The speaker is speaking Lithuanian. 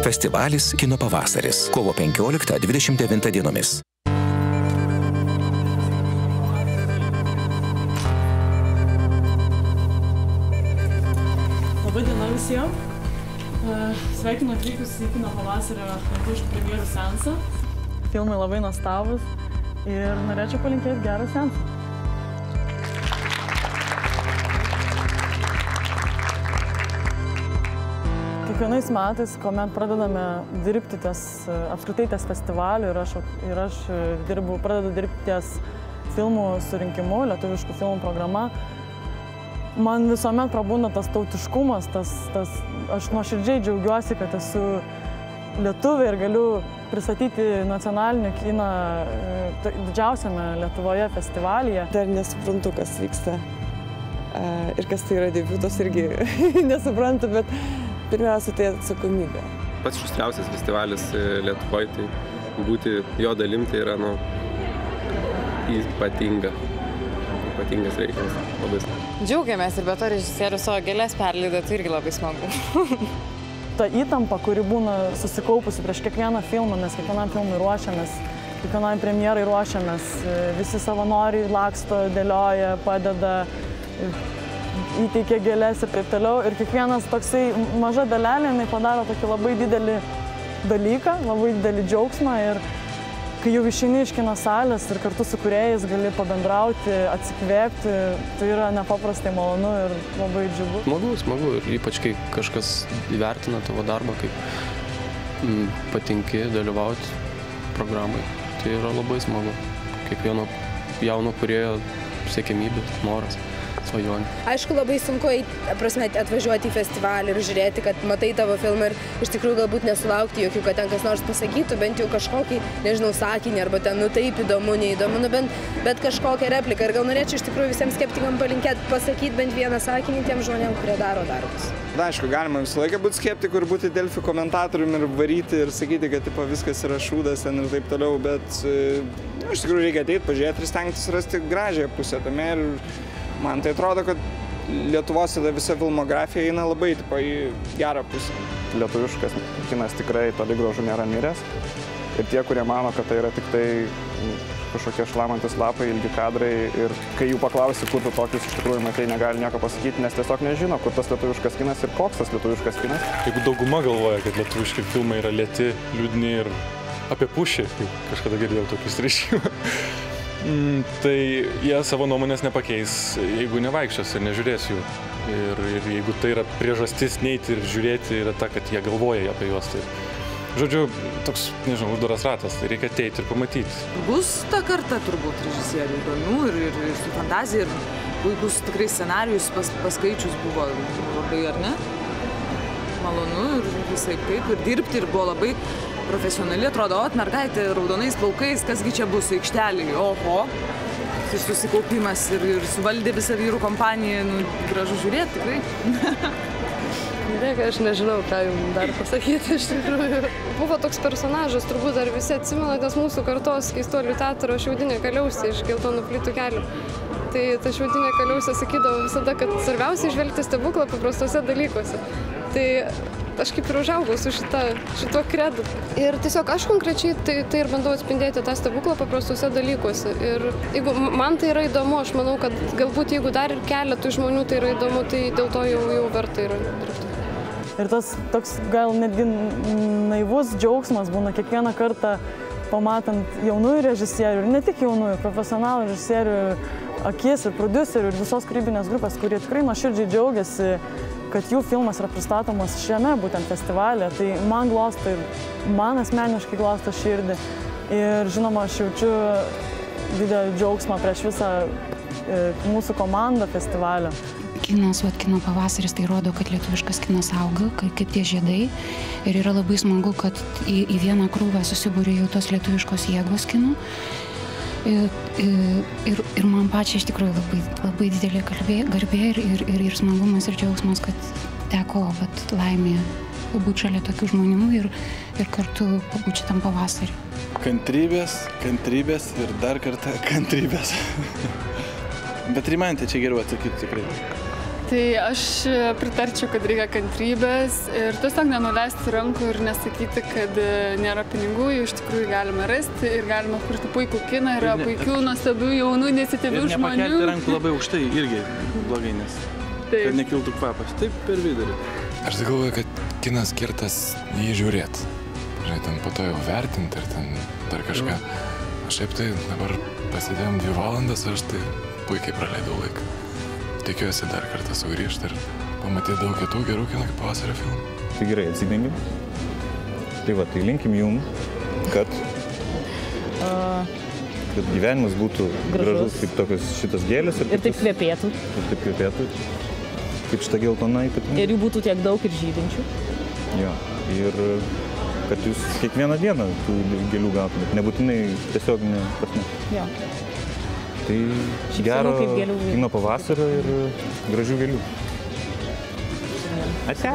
Festivalis Kino pavasaris. Kovo 15–29 dienomis. Labadiena visiems. Sveikinu atvykus į Kino pavasario lietuviškų premjerų seansą. Filmai labai nuostabūs ir norėčiau palinkėti gerą seansą. Kiekvienais metais, kuomet pradedame dirbti apskritai ties festivaliu ir aš pradedu dirbti ties filmų surinkimu, lietuviškų filmų programa, man visuomet prabūna tas tautiškumas, aš nuoširdžiai džiaugiuosi, kad esu lietuvė ir galiu pristatyti nacionalinį kiną didžiausiame Lietuvoje festivalyje. Dar nesuprantu, kas vyksta ir kas tai yra debiutas, irgi nesuprantu, bet pirmiausia, tai atsakomybė. Pats šustriausias festivalis Lietuvoje, tai būti jo dalim, tai yra ypatingas reikalas. Labai smagu. Džiaugiamės ir be to režisierius savo gėlės perleido, tai irgi labai smagu. Ta įtampa, kuri būna susikaupusi prieš kiekvieną filmą, mes kiekvienam filmui ruošiamės, kiekvienai premjerai ruošiamės, visi savanoriai laksto, dėlioja, padeda, įteikia gėlės ir taip toliau. Ir kiekvienas toksai maža dalelė, jinai padaro tokį labai didelį dalyką, labai didelį džiaugsmą. Ir kai jau išeini iš kino salės ir kartu su kūrėjais gali pabendrauti, atsikvėpti, tai yra nepaprastai malonu ir labai džiugu. Smagu ir ypač kai kažkas įvertina tavo darbą, kai patinki dalyvauti programai. Tai yra labai smagu. Kiekvieno jauno kūrėjo siekiamybė, noras. Svajonė. Aišku, labai sunku atvažiuoti į festivalį ir žiūrėti, kad matai tavo filmą ir iš tikrųjų galbūt nesulaukti jokių, kad ten kas nors pasakytų, bent jau kažkokį, nežinau, sakinį, arba ten, taip įdomu, neįdomu, bet kažkokią repliką. Ir gal norėčiau iš tikrųjų visiems skeptikams palinkėti pasakyti bent vieną sakinį tiem žmonėms, kurie daro darbus. Aišku, galima visą laiką būti skeptiku ir būti Delfi komentatoriumi ir varyti ir sakyti, kad viskas yra šūdas ir taip toliau, bet iš tikrųjų reikia ateiti, pažiūrėti ir stengtis rasti gražiąją pusę tame. Ir man tai atrodo, kad Lietuvos visa filmografija eina labai į gerą pusę. Lietuviškas kinas tikrai toli gražu nėra miręs. Ir tie, kurie mano, kad tai yra tik tai kažkokie šlamantis lapai, ilgi kadrai ir kai jų paklausi, kur tu tokius iš tikrųjų matai, negali nieko pasakyti, nes tiesiog nežino, kur tas lietuviškas kinas ir koks tas lietuviškas kinas. Jeigu dauguma galvoja, kad lietuviški filmai yra lėti, liūdni ir apie pušį, kaip kažkada girdėjau tokį išreiškimą, tai jie savo nuomonės nepakeis, jeigu nevaikščios ir nežiūrės jų. Ir jeigu tai yra priežastis neiti ir žiūrėti, yra ta, kad jie galvoja apie juos. Tai, žodžiu, toks, nežinau, uždaras ratas, tai reikia ateiti ir pamatyti. Bus ta karta turbūt režisierių įdomių ir su fantazija, ir puikus tikrai scenarijus paskaičius buvo labai, ar ne? Malonu ir visai taip, ir dirbti, ir buvo labai profesionali, atrodo, mergaitė raudonais plaukais, kasgi čia bus aikštelėje, oho, tai susikaupimas ir suvaldė visą vyrų kompaniją, gražu žiūrėti, tikrai. Dėka, aš nežinau, ką jums dar pasakyti iš tikrųjų. Buvo toks personažas, turbūt dar visi atsimenatės mūsų kartos keistuolių teatro Šiaudinė Kaliausė iš Geltonų plytų kelių. Tai ta Šiaudinė Kaliausė sakydavo visada, kad svarbiausia įžvelgti stebuklą paprastose dalykuose. Tai aš kaip ir užaugau su šituo kredu. Ir tiesiog aš konkrečiai tai ir bandau atspindėti tą stebuklą paprastuose dalykuose. Ir jeigu man tai yra įdomu, aš manau, kad galbūt jeigu dar ir keletui žmonių tai yra įdomu, tai dėl to jau verta yra dirbti. Ir tas toks gal netgi naivus džiaugsmas būna kiekvieną kartą pamatant jaunųjų režisierių, ir ne tik jaunųjų, profesionalų režisierių akis ir prodiuserių ir visos kūrybinės grupės, kurie tikrai nuoširdžiai džiaugiasi, kad jų filmas yra pristatomas šiame būtent festivalė. Tai man glosto ir man asmeniškai glosto širdį. Ir žinoma, aš jaučiu didelį džiaugsmą prieš visą mūsų komandą festivalio. Kino pavasaris tai rodo, kad lietuviškas kinas auga, kaip tie žiedai. Ir yra labai smagu, kad į vieną krūvą susibūrė jau tos lietuviškos jėgos kino. Ir man pačiai iš tikrųjų labai didelė garbė ir smagumas ir džiaugsmas, kad teko laimė būti šalia tokių žmonių ir kartu pabūti šitam pavasarį. Kantrybės ir dar kartą kantrybės. Bet rimantė čia geriau atsakyti tikrai. Tai aš pritarčiau, kad reikia kantrybės ir tiesiog nenuleisti rankų ir nesakyti, kad nėra pinigų, jų iš tikrųjų galima rasti ir galima kurti puikų kiną, yra puikių, nuostabių, jaunų, iniciatyvių žmonių. Ir nepakelti rankų labai aukštai irgi blogai, nes kad nekiltų kvapas. Taip per vidurį. Aš galvoju, kad kinas skirtas jį žiūrėti. Žinai, ten po to jau vertinti ir ten dar kažką. Aš šiaip tai dabar pasidėjom 2 valandas, aš tai puikiai praleidau laiką. Tikiuosi dar kartą sugrįžti ir pamatyti daug kitų gerų kino kaip pavasario filmų. Tai gerai, atsidengim. Tai va, tai linkim jum, kad gyvenimas būtų gražus kaip tokios šitos gėlės. Ir taip kvepėtų. Ir taip kvepėtų. Kaip šita geltona ypatingai. Ir jų būtų tiek daug ir žydinčių. Jo, ir kad jūs kiekvieną dieną tų gėlių gautumėt, nebūtinai tiesiog prasme. Jo. Tai gero kino pavasario ir gražių gėlių. Ačiū.